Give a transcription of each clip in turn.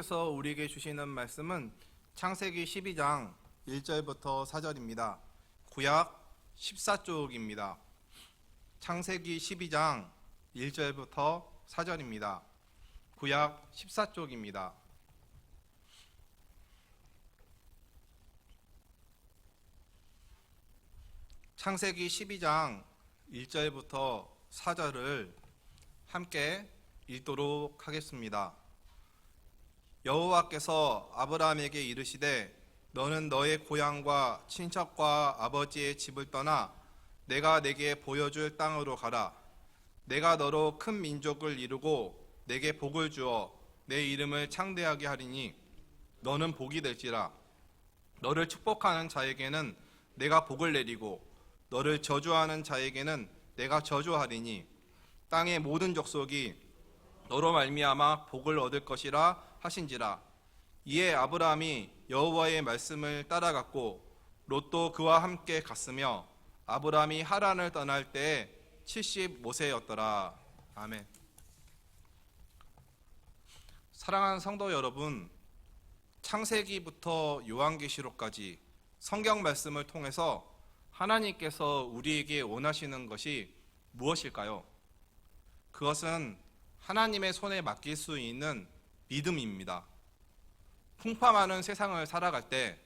하나님께서 우리에게 주시는 말씀은 창세기 12장 1절부터 4절입니다. 구약 14쪽입니다. 창세기 12장 1절부터 4절입니다. 구약 14쪽입니다. 창세기 12장 1절부터 4절을 함께 읽도록 하겠습니다. 여호와께서 아브라함에게 이르시되 너는 너의 고향과 친척과 아버지의 집을 떠나 내가 내게 보여줄 땅으로 가라. 내가 너로 큰 민족을 이루고 내게 복을 주어 내 이름을 창대하게 하리니 너는 복이 될지라. 너를 축복하는 자에게는 내가 복을 내리고 너를 저주하는 자에게는 내가 저주하리니 땅의 모든 족속이 너로 말미암아 복을 얻을 것이라 하신지라. 이에 아브라함이 여호와의 말씀을 따라갔고 롯도 그와 함께 갔으며 아브라함이 하란을 떠날 때에 75세였더라. 아멘. 사랑하는 성도 여러분, 창세기부터 요한계시록까지 성경 말씀을 통해서 하나님께서 우리에게 원하시는 것이 무엇일까요? 그것은 하나님의 손에 맡길 수 있는 믿음입니다. 풍파많은 세상을 살아갈 때,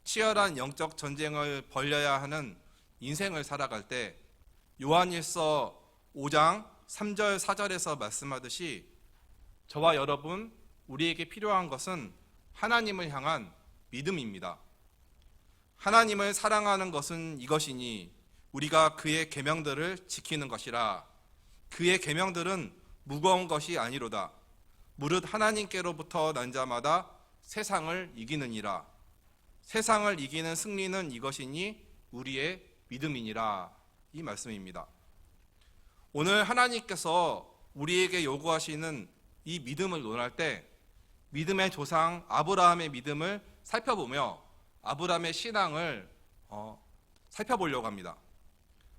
치열한 영적 전쟁을 벌여야 하는 인생을 살아갈 때, 요한일서 5장 3절 4절에서 말씀하듯이 저와 여러분, 우리에게 필요한 것은 하나님을 향한 믿음입니다. 하나님을 사랑하는 것은 이것이니 우리가 그의 계명들을 지키는 것이라. 그의 계명들은 무거운 것이 아니로다. 무릇 하나님께로부터 난 자마다 세상을 이기느니라. 세상을 이기는 승리는 이것이니 우리의 믿음이니라. 이 말씀입니다. 오늘 하나님께서 우리에게 요구하시는 이 믿음을 논할 때 믿음의 조상 아브라함의 믿음을 살펴보며 아브라함의 신앙을 살펴보려고 합니다.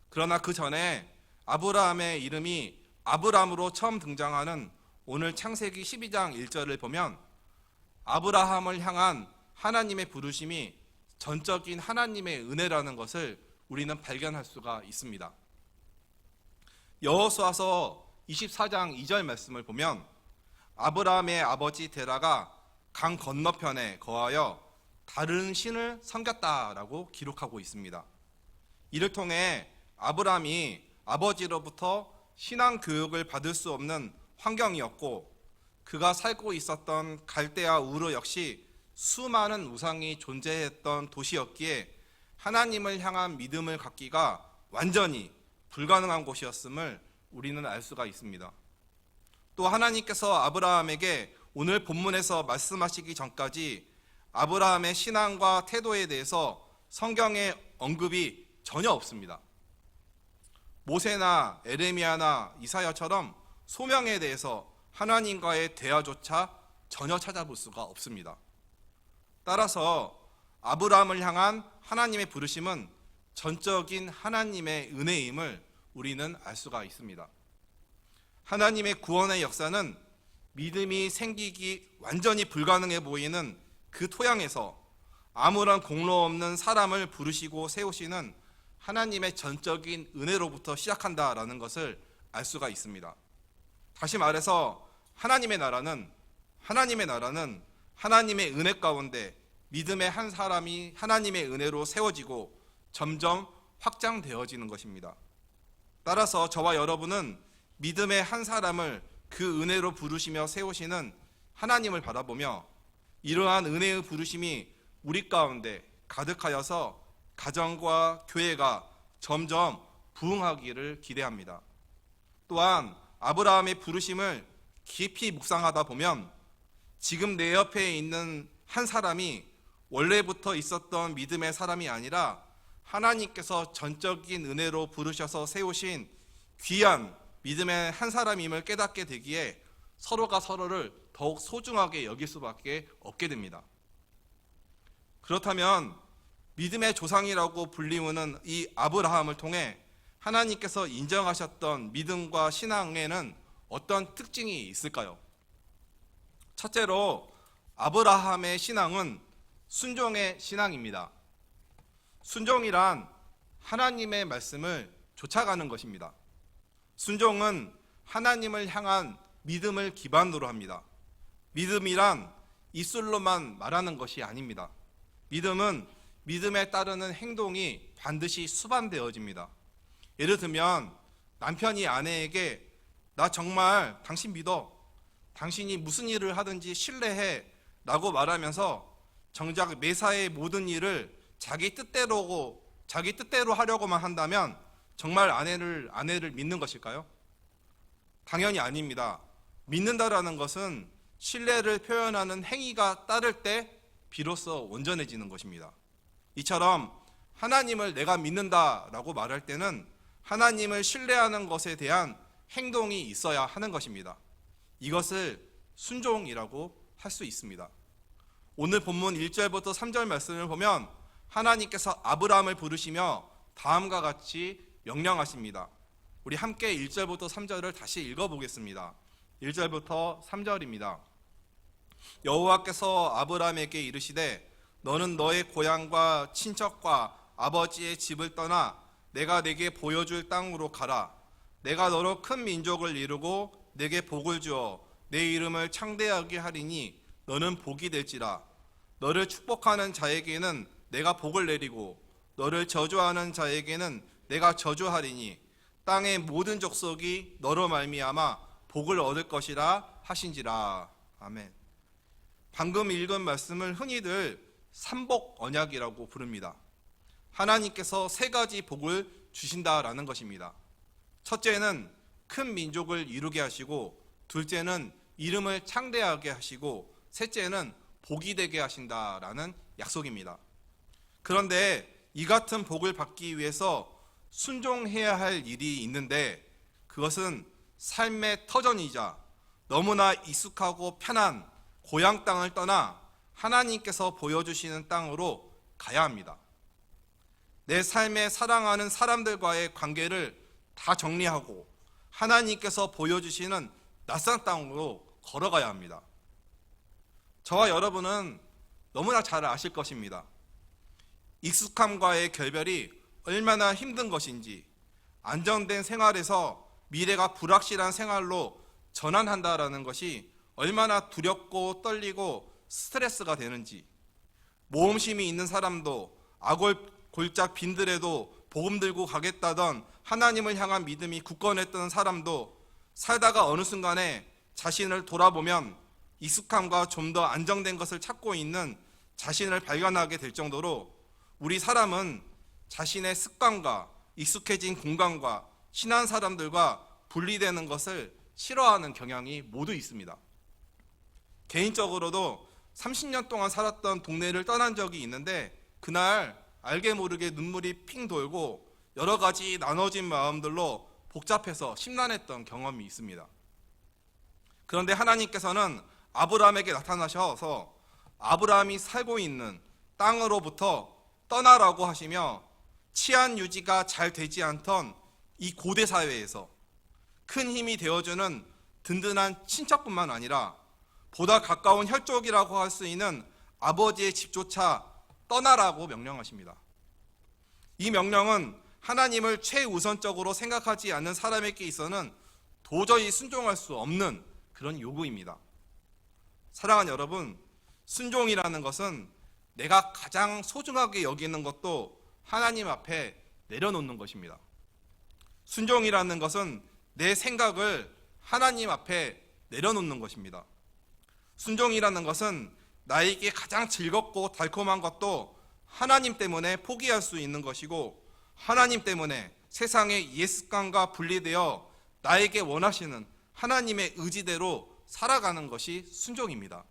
그러나 그 전에 아브라함의 이름이 아브람으로 처음 등장하는 오늘 창세기 12장 1절을 보면 아브라함을 향한 하나님의 부르심이 전적인 하나님의 은혜라는 것을 우리는 발견할 수가 있습니다. 여호수아서 24장 2절 말씀을 보면 아브라함의 아버지 데라가 강 건너편에 거하여 다른 신을 섬겼다라고 기록하고 있습니다. 이를 통해 아브라함이 아버지로부터 신앙 교육을 받을 수 없는 환경이었고 그가 살고 있었던 갈대아 우르 역시 수많은 우상이 존재했던 도시였기에 하나님을 향한 믿음을 갖기가 완전히 불가능한 곳이었음을 우리는 알 수가 있습니다. 또 하나님께서 아브라함에게 오늘 본문에서 말씀하시기 전까지 아브라함의 신앙과 태도에 대해서 성경에 언급이 전혀 없습니다. 모세나 에레미야나 이사야처럼 소명에 대해서 하나님과의 대화조차 전혀 찾아볼 수가 없습니다. 따라서 아브라함을 향한 하나님의 부르심은 전적인 하나님의 은혜임을 우리는 알 수가 있습니다. 하나님의 구원의 역사는 믿음이 생기기 완전히 불가능해 보이는 그 토양에서 아무런 공로 없는 사람을 부르시고 세우시는 하나님의 전적인 은혜로부터 시작한다라는 것을 알 수가 있습니다. 다시 말해서 하나님의 나라는 하나님의 은혜 가운데 믿음의 한 사람이 하나님의 은혜로 세워지고 점점 확장되어지는 것입니다. 따라서 저와 여러분은 믿음의 한 사람을 그 은혜로 부르시며 세우시는 하나님을 바라보며 이러한 은혜의 부르심이 우리 가운데 가득하여서 가정과 교회가 점점 부흥하기를 기대합니다. 또한 아브라함의 부르심을 깊이 묵상하다 보면 지금 내 옆에 있는 한 사람이 원래부터 있었던 믿음의 사람이 아니라 하나님께서 전적인 은혜로 부르셔서 세우신 귀한 믿음의 한 사람임을 깨닫게 되기에 서로가 서로를 더욱 소중하게 여길 수밖에 없게 됩니다. 그렇다면 믿음의 조상이라고 불리우는 이 아브라함을 통해 하나님께서 인정하셨던 믿음과 신앙에는 어떤 특징이 있을까요? 첫째로 아브라함의 신앙은 순종의 신앙입니다. 순종이란 하나님의 말씀을 쫓아가는 것입니다. 순종은 하나님을 향한 믿음을 기반으로 합니다. 믿음이란 입술로만 말하는 것이 아닙니다. 믿음은 믿음에 따르는 행동이 반드시 수반되어집니다. 예를 들면 남편이 아내에게 나 정말 당신 믿어, 당신이 무슨 일을 하든지 신뢰해 라고 말하면서 정작 매사의 모든 일을 자기 뜻대로 하려고만 한다면 정말 아내를 믿는 것일까요? 당연히 아닙니다. 믿는다라는 것은 신뢰를 표현하는 행위가 따를 때 비로소 온전해지는 것입니다. 이처럼 하나님을 내가 믿는다라고 말할 때는 하나님을 신뢰하는 것에 대한 행동이 있어야 하는 것입니다. 이것을 순종이라고 할 수 있습니다. 오늘 본문 1절부터 3절 말씀을 보면 하나님께서 아브라함을 부르시며 다음과 같이 명령하십니다. 우리 함께 1절부터 3절을 다시 읽어보겠습니다. 1절부터 3절입니다. 여호와께서 아브라함에게 이르시되 너는 너의 고향과 친척과 아버지의 집을 떠나 내가 내게 보여줄 땅으로 가라. 내가 너로 큰 민족을 이루고 내게 복을 주어 내 이름을 창대하게 하리니 너는 복이 될지라. 너를 축복하는 자에게는 내가 복을 내리고 너를 저주하는 자에게는 내가 저주하리니 땅의 모든 족속이 너로 말미암아 복을 얻을 것이라 하신지라. 아멘. 방금 읽은 말씀을 흔히들 삼복 언약이라고 부릅니다. 하나님께서 세 가지 복을 주신다라는 것입니다. 첫째는 큰 민족을 이루게 하시고, 둘째는 이름을 창대하게 하시고, 셋째는 복이 되게 하신다라는 약속입니다. 그런데 이 같은 복을 받기 위해서 순종해야 할 일이 있는데 그것은 삶의 터전이자 너무나 익숙하고 편한 고향 땅을 떠나 하나님께서 보여주시는 땅으로 가야 합니다. 내 삶에 사랑하는 사람들과의 관계를 다 정리하고 하나님께서 보여주시는 낯선 땅으로 걸어가야 합니다. 저와 여러분은 너무나 잘 아실 것입니다. 익숙함과의 결별이 얼마나 힘든 것인지, 안정된 생활에서 미래가 불확실한 생활로 전환한다라는 것이 얼마나 두렵고 떨리고 스트레스가 되는지, 모험심이 있는 사람도 골짝 빈들에도 복음 들고 가겠다던 하나님을 향한 믿음이 굳건했던 사람도 살다가 어느 순간에 자신을 돌아보면 익숙함과 좀 더 안정된 것을 찾고 있는 자신을 발견하게 될 정도로 우리 사람은 자신의 습관과 익숙해진 공간과 친한 사람들과 분리되는 것을 싫어하는 경향이 모두 있습니다. 개인적으로도 30년 동안 살았던 동네를 떠난 적이 있는데 그날 알게 모르게 눈물이 핑 돌고 여러 가지 나눠진 마음들로 복잡해서 심란했던 경험이 있습니다. 그런데 하나님께서는 아브라함에게 나타나셔서 아브라함이 살고 있는 땅으로부터 떠나라고 하시며 치안 유지가 잘 되지 않던 이 고대 사회에서 큰 힘이 되어주는 든든한 친척뿐만 아니라 보다 가까운 혈족이라고 할 수 있는 아버지의 집조차 떠나라고 명령하십니다. 이 명령은 하나님을 최우선적으로 생각하지 않는 사람에게 있어서는 도저히 순종할 수 없는 그런 요구입니다. 사랑하는 여러분, 순종이라는 것은 내가 가장 소중하게 여기는 것도 하나님 앞에 내려놓는 것입니다. 순종이라는 것은 내 생각을 하나님 앞에 내려놓는 것입니다. 순종이라는 것은 나에게 가장 즐겁고 달콤한 것도 하나님 때문에 포기할 수 있는 것이고, 하나님 때문에 세상의 옛 습관과 분리되어 나에게 원하시는 하나님의 의지대로 살아가는 것이 순종입니다.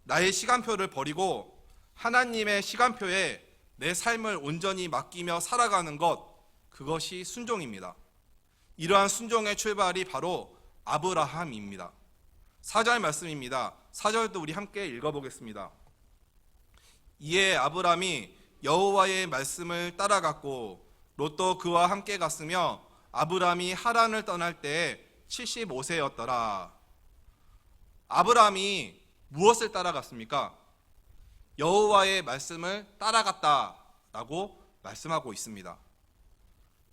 나의 시간표를 버리고 하나님의 시간표에 내 삶을 온전히 맡기며 살아가는 것, 그것이 순종입니다. 이러한 순종의 출발이 바로 아브라함입니다. 4절 말씀입니다. 4절도 우리 함께 읽어보겠습니다. 이에 아브람이 여호와의 말씀을 따라갔고 롯도 그와 함께 갔으며 아브람이 하란을 떠날 때에 75세였더라. 아브람이 무엇을 따라갔습니까? 여호와의 말씀을 따라갔다라고 말씀하고 있습니다.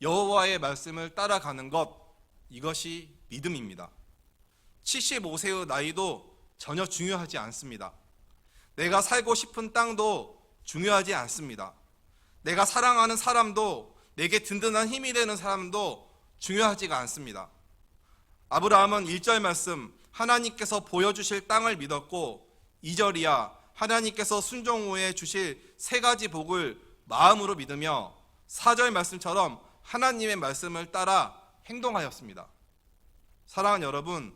여호와의 말씀을 따라가는 것, 이것이 믿음입니다. 75세의 나이도 전혀 중요하지 않습니다. 내가 살고 싶은 땅도 중요하지 않습니다. 내가 사랑하는 사람도, 내게 든든한 힘이 되는 사람도 중요하지가 않습니다. 아브라함은 1절 말씀, 하나님께서 보여주실 땅을 믿었고, 2절이야 하나님께서 순종 후에 주실 3가지 복을 마음으로 믿으며, 4절 말씀처럼 하나님의 말씀을 따라 행동하였습니다. 사랑하는 여러분,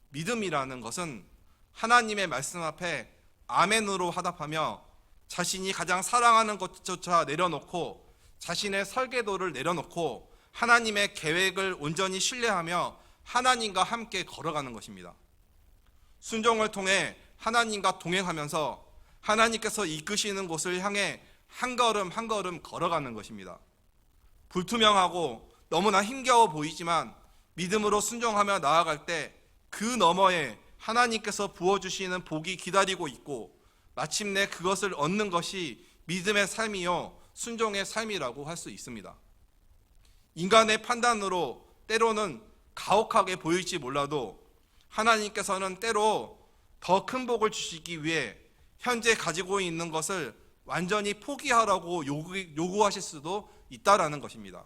믿음이라는 것은 하나님의 말씀 앞에 아멘으로 화답하며 자신이 가장 사랑하는 것조차 내려놓고, 자신의 설계도를 내려놓고 하나님의 계획을 온전히 신뢰하며 하나님과 함께 걸어가는 것입니다. 순종을 통해 하나님과 동행하면서 하나님께서 이끄시는 곳을 향해 한 걸음 한 걸음 걸어가는 것입니다. 불투명하고 너무나 힘겨워 보이지만 믿음으로 순종하며 나아갈 때 그 너머에 하나님께서 부어주시는 복이 기다리고 있고, 마침내 그것을 얻는 것이 믿음의 삶이요 순종의 삶이라고 할 수 있습니다. 인간의 판단으로 때로는 가혹하게 보일지 몰라도 하나님께서는 때로 더 큰 복을 주시기 위해 현재 가지고 있는 것을 완전히 포기하라고 요구하실 수도 있다라는 것입니다.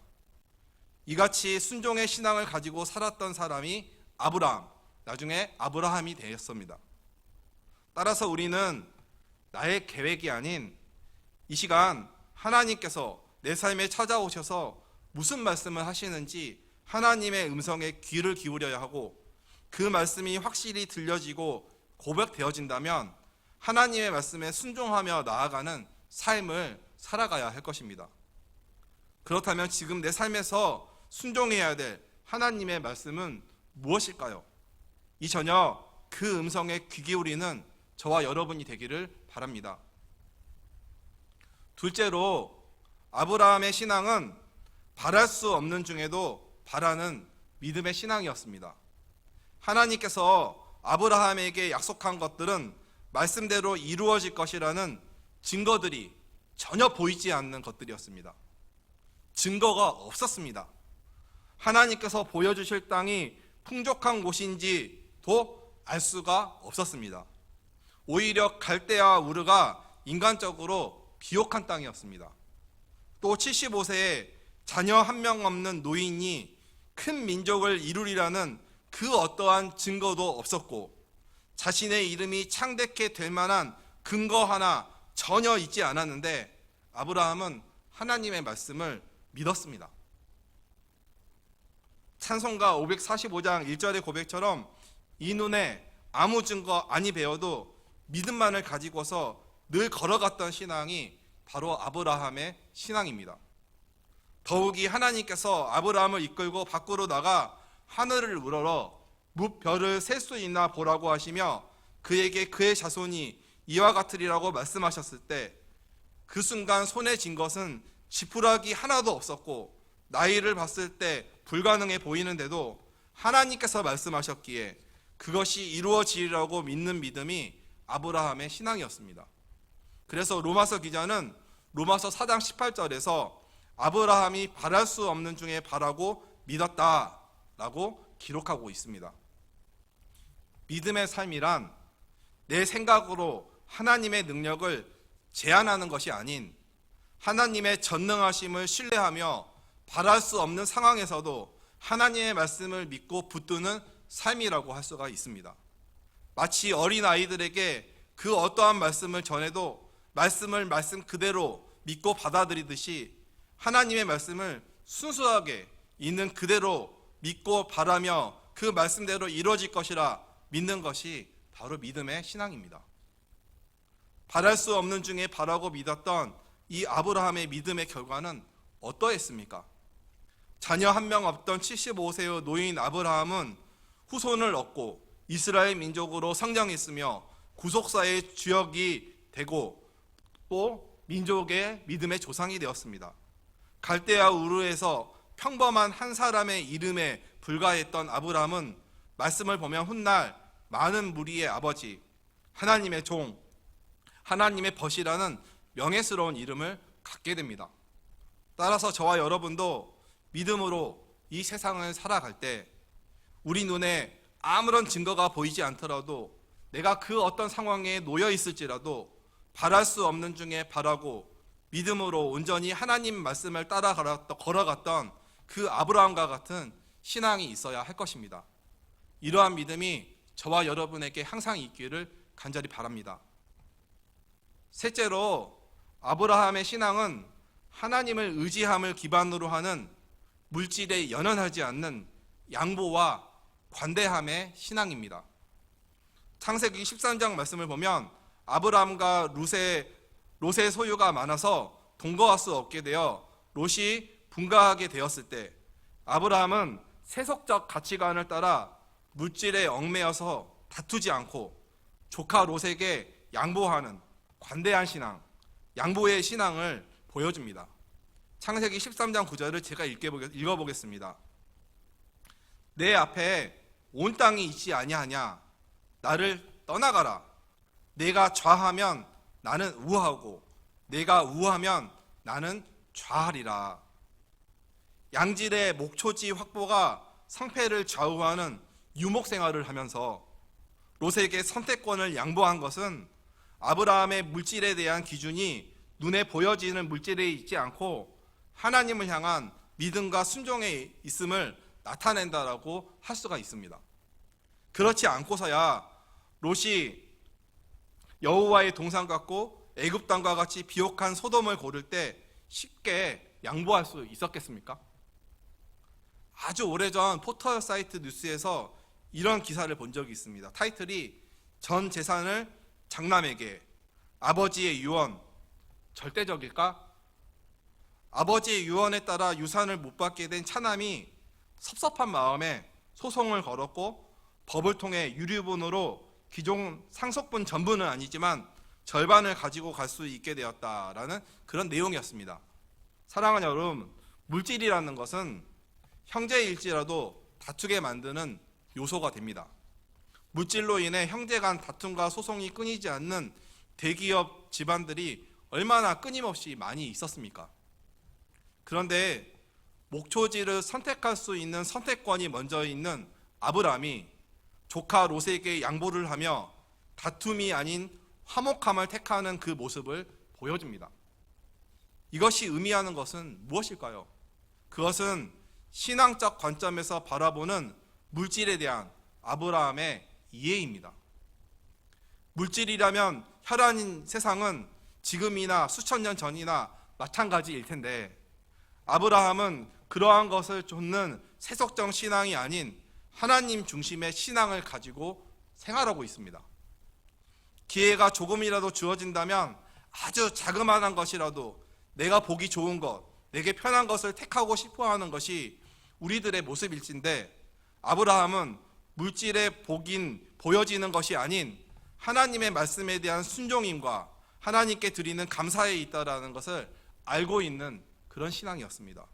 이같이 순종의 신앙을 가지고 살았던 사람이 아브라함, 나중에 아브라함이 되었습니다. 따라서 우리는 나의 계획이 아닌 이 시간 하나님께서 내 삶에 찾아오셔서 무슨 말씀을 하시는지 하나님의 음성에 귀를 기울여야 하고, 그 말씀이 확실히 들려지고 고백되어진다면 하나님의 말씀에 순종하며 나아가는 삶을 살아가야 할 것입니다. 그렇다면 지금 내 삶에서 순종해야 될 하나님의 말씀은 무엇일까요? 이 저녁 그 음성에 귀 기울이는 저와 여러분이 되기를 바랍니다. 둘째로, 아브라함의 신앙은 바랄 수 없는 중에도 바라는 믿음의 신앙이었습니다. 하나님께서 아브라함에게 약속한 것들은 말씀대로 이루어질 것이라는 증거들이 전혀 보이지 않는 것들이었습니다. 증거가 없었습니다. 하나님께서 보여주실 땅이 풍족한 곳인지도 알 수가 없었습니다. 오히려 갈대아 우르가 인간적으로 비옥한 땅이었습니다. 또 75세에 자녀 한 명 없는 노인이 큰 민족을 이루리라는 그 어떠한 증거도 없었고, 자신의 이름이 창대케 될 만한 근거 하나 전혀 있지 않았는데 아브라함은 하나님의 말씀을 믿었습니다. 찬송가 545장 1절의 고백처럼 이 눈에 아무 증거 아니 배워도 믿음만을 가지고서 늘 걸어갔던 신앙이 바로 아브라함의 신앙입니다. 더욱이 하나님께서 아브라함을 이끌고 밖으로 나가 하늘을 우러러 무별을 셀 수 있나 보라고 하시며 그에게 그의 자손이 이와 같으리라고 말씀하셨을 때, 그 순간 손에 쥔 것은 지푸라기 하나도 없었고 나이를 봤을 때 불가능해 보이는데도 하나님께서 말씀하셨기에 그것이 이루어지리라고 믿는 믿음이 아브라함의 신앙이었습니다. 그래서 로마서 기자는 로마서 4장 18절에서 아브라함이 바랄 수 없는 중에 바라고 믿었다라고 기록하고 있습니다. 믿음의 삶이란 내 생각으로 하나님의 능력을 제한하는 것이 아닌 하나님의 전능하심을 신뢰하며 바랄 수 없는 상황에서도 하나님의 말씀을 믿고 붙드는 삶이라고 할 수가 있습니다. 마치 어린아이들에게 그 어떠한 말씀을 전해도 말씀을 말씀 그대로 믿고 받아들이듯이 하나님의 말씀을 순수하게 있는 그대로 믿고 바라며 그 말씀대로 이루어질 것이라 믿는 것이 바로 믿음의 신앙입니다. 바랄 수 없는 중에 바라고 믿었던 이 아브라함의 믿음의 결과는 어떠했습니까? 자녀 한 명 없던 75세의 노인 아브라함은 후손을 얻고 이스라엘 민족으로 성장했으며 구속사의 주역이 되고 또 민족의 믿음의 조상이 되었습니다. 갈대아 우르에서 평범한 한 사람의 이름에 불과했던 아브라함은 말씀을 보면 훗날 많은 무리의 아버지, 하나님의 종, 하나님의 벗이라는 명예스러운 이름을 갖게 됩니다. 따라서 저와 여러분도 믿음으로 이 세상을 살아갈 때 우리 눈에 아무런 증거가 보이지 않더라도 내가 그 어떤 상황에 놓여 있을지라도 바랄 수 없는 중에 바라고 믿음으로 온전히 하나님 말씀을 따라 걸어갔던 그 아브라함과 같은 신앙이 있어야 할 것입니다. 이러한 믿음이 저와 여러분에게 항상 있기를 간절히 바랍니다. 셋째로 아브라함의 신앙은 하나님을 의지함을 기반으로 하는 물질에 연연하지 않는 양보와 관대함의 신앙입니다. 창세기 13장 말씀을 보면 아브라함과 롯의 소유가 많아서 동거할 수 없게 되어 롯이 분가하게 되었을 때 아브라함은 세속적 가치관을 따라 물질에 얽매여서 다투지 않고 조카 롯에게 양보하는 관대한 신앙, 양보의 신앙을 보여줍니다. 창세기 13장 9절을 제가 읽어보겠습니다. 내 앞에 온 땅이 있지 아니하냐? 나를 떠나가라. 내가 좌하면 나는 우하고 내가 우하면 나는 좌하리라. 양질의 목초지 확보가 상패를 좌우하는 유목 생활을 하면서 롯에게 선택권을 양보한 것은 아브라함의 물질에 대한 기준이 눈에 보여지는 물질에 있지 않고 하나님을 향한 믿음과 순종에 있음을 나타낸다라고 할 수가 있습니다. 그렇지 않고서야 롯이 여호와의 동상 같고 애굽 땅과 같이 비옥한 소돔을 고를 때 쉽게 양보할 수 있었겠습니까? 아주 오래전 포털 사이트 뉴스에서 이런 기사를 본 적이 있습니다. 타이틀이 전 재산을 장남에게, 아버지의 유언, 절대적일까? 아버지의 유언에 따라 유산을 못 받게 된 차남이 섭섭한 마음에 소송을 걸었고 법을 통해 유류분으로 기존 상속분 전부는 아니지만 절반을 가지고 갈 수 있게 되었다라는 그런 내용이었습니다. 사랑하는 여러분, 물질이라는 것은 형제일지라도 다투게 만드는 요소가 됩니다. 물질로 인해 형제 간 다툼과 소송이 끊이지 않는 대기업 집안들이 얼마나 끊임없이 많이 있었습니까? 그런데 목초지를 선택할 수 있는 선택권이 먼저 있는 아브라함이 조카 롯에게 양보를 하며 다툼이 아닌 화목함을 택하는 그 모습을 보여줍니다. 이것이 의미하는 것은 무엇일까요? 그것은 신앙적 관점에서 바라보는 물질에 대한 아브라함의 이해입니다. 물질이라면 혈안인 세상은 지금이나 수천 년 전이나 마찬가지일 텐데 아브라함은 그러한 것을 좇는 세속적 신앙이 아닌 하나님 중심의 신앙을 가지고 생활하고 있습니다. 기회가 조금이라도 주어진다면 아주 자그마한 것이라도 내가 보기 좋은 것, 내게 편한 것을 택하고 싶어 하는 것이 우리들의 모습일진데 아브라함은 물질에 보여지는 것이 아닌 하나님의 말씀에 대한 순종임과 하나님께 드리는 감사에 있다라는 것을 알고 있는 그런 신앙이었습니다.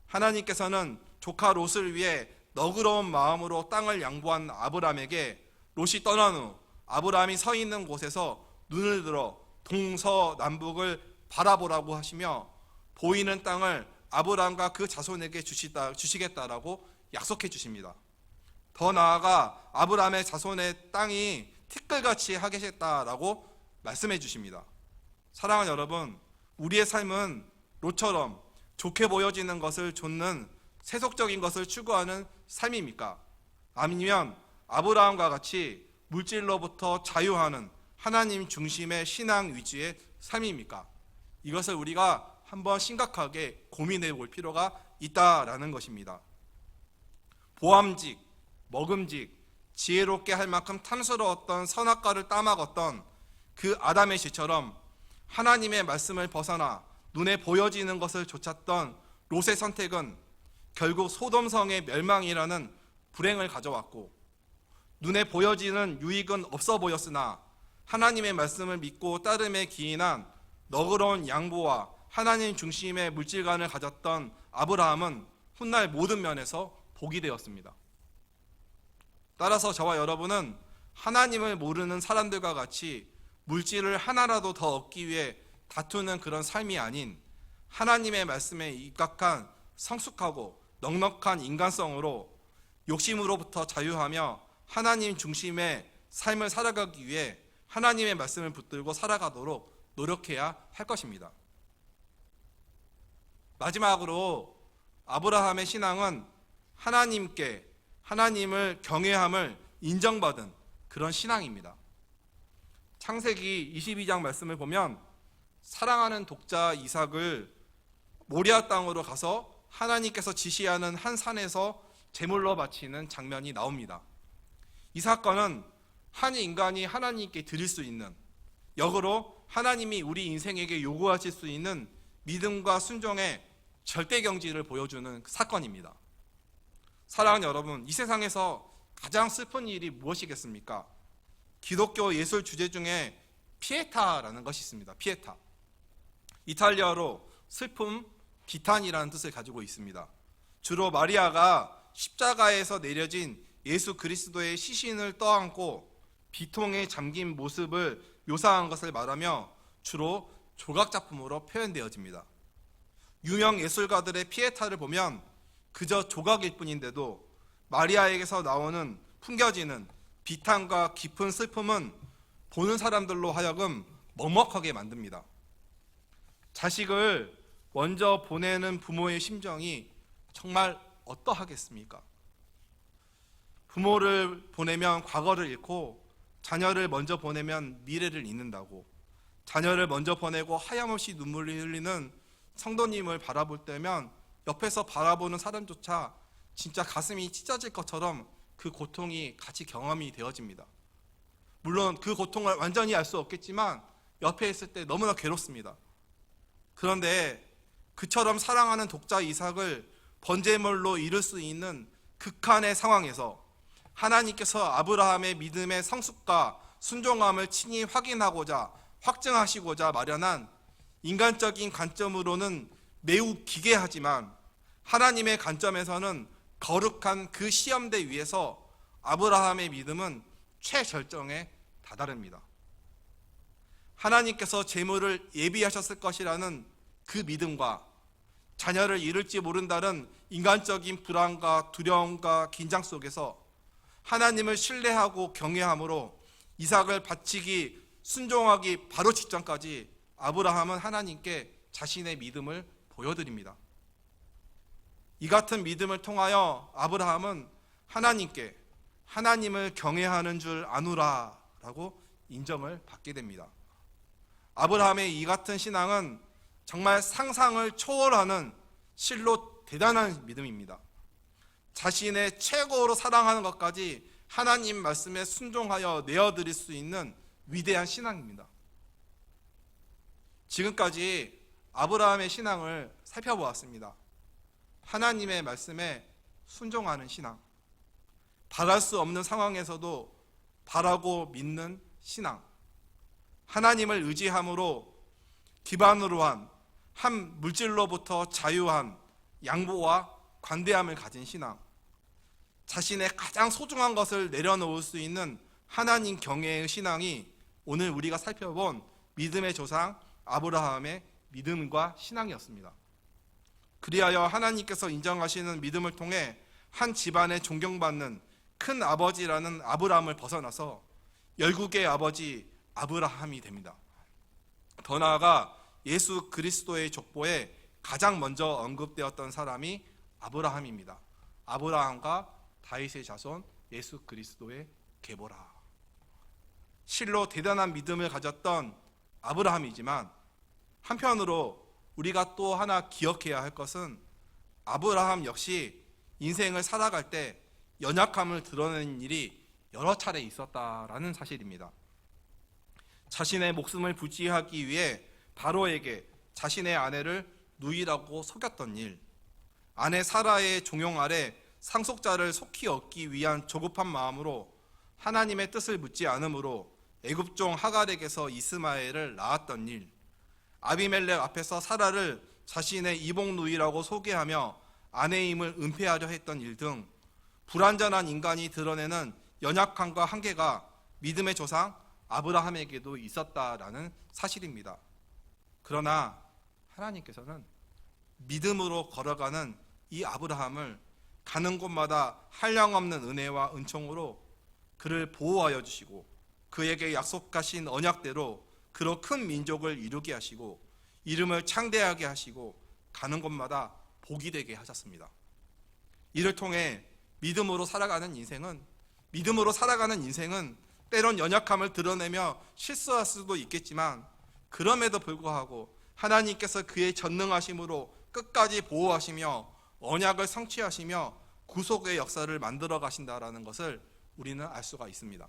하나님께서는 조카 롯을 위해 너그러운 마음으로 땅을 양보한 아브라함에게 롯이 떠난 후 아브라함이 서 있는 곳에서 눈을 들어 동서남북을 바라보라고 하시며 보이는 땅을 아브라함과 그 자손에게 주시겠다라고 약속해 주십니다. 더 나아가 아브라함의 자손의 땅이 티끌같이 하겠다라고 말씀해 주십니다. 사랑하는 여러분, 우리의 삶은 롯처럼 좋게 보여지는 것을 좇는 세속적인 것을 추구하는 삶입니까? 아니면 아브라함과 같이 물질로부터 자유하는 하나님 중심의 신앙 위주의 삶입니까? 이것을 우리가 한번 심각하게 고민해 볼 필요가 있다라는 것입니다. 보암직, 먹음직, 지혜롭게 할 만큼 탐스러웠던 선악과를 따먹었던 그 아담의 죄처럼 하나님의 말씀을 벗어나 눈에 보여지는 것을 좇았던 롯의 선택은 결국 소돔성의 멸망이라는 불행을 가져왔고 눈에 보여지는 유익은 없어 보였으나 하나님의 말씀을 믿고 따름에 기인한 너그러운 양보와 하나님 중심의 물질관을 가졌던 아브라함은 훗날 모든 면에서 복이 되었습니다. 따라서 저와 여러분은 하나님을 모르는 사람들과 같이 물질을 하나라도 더 얻기 위해 다투는 그런 삶이 아닌 하나님의 말씀에 입각한 성숙하고 넉넉한 인간성으로 욕심으로부터 자유하며 하나님 중심의 삶을 살아가기 위해 하나님의 말씀을 붙들고 살아가도록 노력해야 할 것입니다. 마지막으로 아브라함의 신앙은 하나님을 경외함을 인정받은 그런 신앙입니다. 창세기 22장 말씀을 보면 사랑하는 독자 이삭을 모리아 땅으로 가서 하나님께서 지시하는 한 산에서 제물로 바치는 장면이 나옵니다. 이 사건은 한 인간이 하나님께 드릴 수 있는, 역으로 하나님이 우리 인생에게 요구하실 수 있는 믿음과 순종의 절대 경지를 보여주는 사건입니다. 사랑하는 여러분, 이 세상에서 가장 슬픈 일이 무엇이겠습니까? 기독교 예술 주제 중에 피에타라는 것이 있습니다. 피에타. 이탈리아로 슬픔, 비탄이라는 뜻을 가지고 있습니다. 주로 마리아가 십자가에서 내려진 예수 그리스도의 시신을 떠안고 비통에 잠긴 모습을 묘사한 것을 말하며 주로 조각작품으로 표현되어집니다. 유명 예술가들의 피에타를 보면 그저 조각일 뿐인데도 마리아에게서 풍겨지는 비탄과 깊은 슬픔은 보는 사람들로 하여금 먹먹하게 만듭니다. 자식을 먼저 보내는 부모의 심정이 정말 어떠하겠습니까? 부모를 보내면 과거를 잃고 자녀를 먼저 보내면 미래를 잃는다고, 자녀를 먼저 보내고 하염없이 눈물을 흘리는 성도님을 바라볼 때면 옆에서 바라보는 사람조차 진짜 가슴이 찢어질 것처럼 그 고통이 같이 경험이 되어집니다. 물론 그 고통을 완전히 알 수 없겠지만 옆에 있을 때 너무나 괴롭습니다. 그런데 그처럼 사랑하는 독자 이삭을 번제물로 이룰 수 있는 극한의 상황에서 하나님께서 아브라함의 믿음의 성숙과 순종함을 친히 확인하고자 확증하시고자 마련한 인간적인 관점으로는 매우 기괴하지만 하나님의 관점에서는 거룩한 그 시험대 위에서 아브라함의 믿음은 최절정에 다다릅니다. 하나님께서 재물을 예비하셨을 것이라는 그 믿음과 자녀를 잃을지 모른다는 인간적인 불안과 두려움과 긴장 속에서 하나님을 신뢰하고 경외함으로 이삭을 바치기 순종하기 바로 직전까지 아브라함은 하나님께 자신의 믿음을 보여드립니다. 이 같은 믿음을 통하여 아브라함은 하나님께 하나님을 경외하는 줄 아노라 라고 인정을 받게 됩니다. 아브라함의 이 같은 신앙은 정말 상상을 초월하는 실로 대단한 믿음입니다. 자신의 최고로 사랑하는 것까지 하나님 말씀에 순종하여 내어드릴 수 있는 위대한 신앙입니다. 지금까지 아브라함의 신앙을 살펴보았습니다. 하나님의 말씀에 순종하는 신앙, 바랄 수 없는 상황에서도 바라고 믿는 신앙, 하나님을 의지함으로 기반으로 한 물질로부터 자유한 양보와 관대함을 가진 신앙, 자신의 가장 소중한 것을 내려놓을 수 있는 하나님 경외의 신앙이 오늘 우리가 살펴본 믿음의 조상 아브라함의 믿음과 신앙이었습니다. 그리하여 하나님께서 인정하시는 믿음을 통해 한 집안에 존경받는 큰 아버지라는 아브라함을 벗어나서 열국의 아버지 아브라함이 됩니다. 더 나아가 예수 그리스도의 족보에 가장 먼저 언급되었던 사람이 아브라함입니다. 아브라함과 다윗의 자손 예수 그리스도의 계보라. 실로 대단한 믿음을 가졌던 아브라함이지만 한편으로 우리가 또 하나 기억해야 할 것은 아브라함 역시 인생을 살아갈 때 연약함을 드러내는 일이 여러 차례 있었다라는 사실입니다. 자신의 목숨을 부지하기 위해 바로에게 자신의 아내를 누이라고 속였던 일, 아내 사라의 종용 아래 상속자를 속히 얻기 위한 조급한 마음으로 하나님의 뜻을 묻지 않으므로 애굽종 하갈에게서 이스마엘을 낳았던 일, 아비멜렉 앞에서 사라를 자신의 이복 누이라고 소개하며 아내임을 은폐하려 했던 일 등 불완전한 인간이 드러내는 연약함과 한계가 믿음의 조상 아브라함에게도 있었다라는 사실입니다. 그러나 하나님께서는 믿음으로 걸어가는 이 아브라함을 가는 곳마다 한량없는 은혜와 은총으로 그를 보호하여 주시고 그에게 약속하신 언약대로 그로 큰 민족을 이루게 하시고 이름을 창대하게 하시고 가는 곳마다 복이 되게 하셨습니다. 이를 통해 믿음으로 살아가는 인생은 때론 연약함을 드러내며 실수할 수도 있겠지만 그럼에도 불구하고 하나님께서 그의 전능하심으로 끝까지 보호하시며 언약을 성취하시며 구속의 역사를 만들어 가신다라는 것을 우리는 알 수가 있습니다.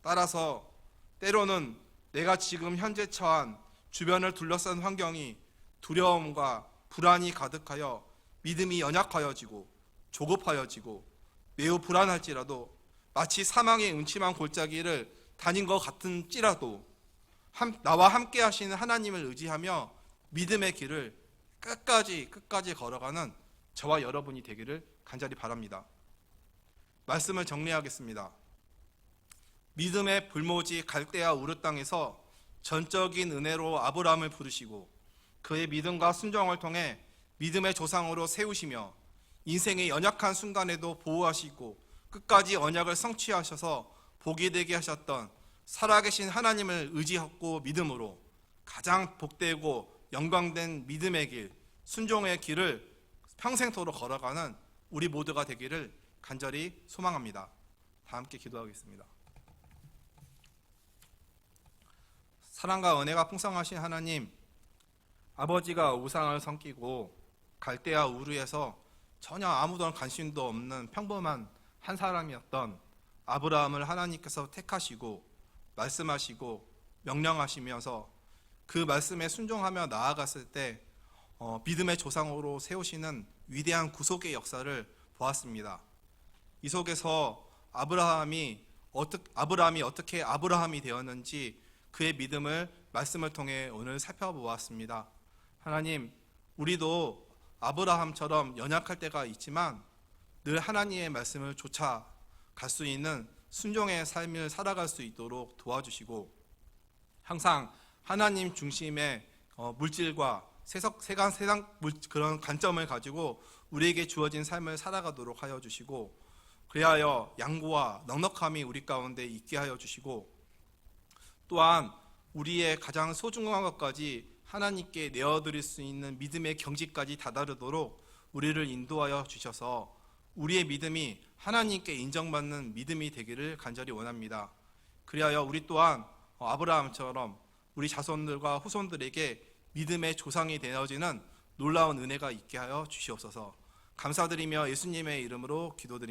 따라서 때로는 내가 지금 현재 처한 주변을 둘러싼 환경이 두려움과 불안이 가득하여 믿음이 연약하여지고 조급하여지고 매우 불안할지라도 마치 사망의 음침한 골짜기를 다닌 것 같은지라도 나와 함께 하시는 하나님을 의지하며 믿음의 길을 끝까지 걸어가는 저와 여러분이 되기를 간절히 바랍니다. 말씀을 정리하겠습니다. 믿음의 불모지 갈대아 우르 땅에서 전적인 은혜로 아브라함을 부르시고 그의 믿음과 순종을 통해 믿음의 조상으로 세우시며 인생의 연약한 순간에도 보호하시고 끝까지 언약을 성취하셔서 복이 되게 하셨던 살아계신 하나님을 의지하고 믿음으로 가장 복되고 영광된 믿음의 길, 순종의 길을 평생토록 걸어가는 우리 모두가 되기를 간절히 소망합니다. 다 함께 기도하겠습니다. 사랑과 은혜가 풍성하신 하나님, 아버지가 우상을 섬기고 갈대아 우르에서 전혀 아무런 관심도 없는 평범한 한 사람이었던 아브라함을 하나님께서 택하시고 말씀하시고 명령하시면서 그 말씀에 순종하며 나아갔을 때 믿음의 조상으로 세우시는 위대한 구속의 역사를 보았습니다. 이 속에서 아브라함이 어떻게 아브라함이 되었는지 그의 믿음을 말씀을 통해 오늘 살펴보았습니다. 하나님, 우리도 아브라함처럼 연약할 때가 있지만 늘 하나님의 말씀을 쫓아갈 수 있는 순종의 삶을 살아갈 수 있도록 도와주시고 항상 하나님 중심의 물질과 세상 그런 관점을 가지고 우리에게 주어진 삶을 살아가도록 하여 주시고 그리하여 양보와 넉넉함이 우리 가운데 있게 하여 주시고 또한 우리의 가장 소중한 것까지 하나님께 내어드릴 수 있는 믿음의 경지까지 다다르도록 우리를 인도하여 주셔서 우리의 믿음이 하나님께 인정받는 믿음이 되기를 간절히 원합니다. 그리하여 우리 또한 아브라함처럼 우리 자손들과 후손들에게 믿음의 조상이 되어지는 놀라운 은혜가 있게 하여 주시옵소서. 감사드리며 예수님의 이름으로 기도드립니다.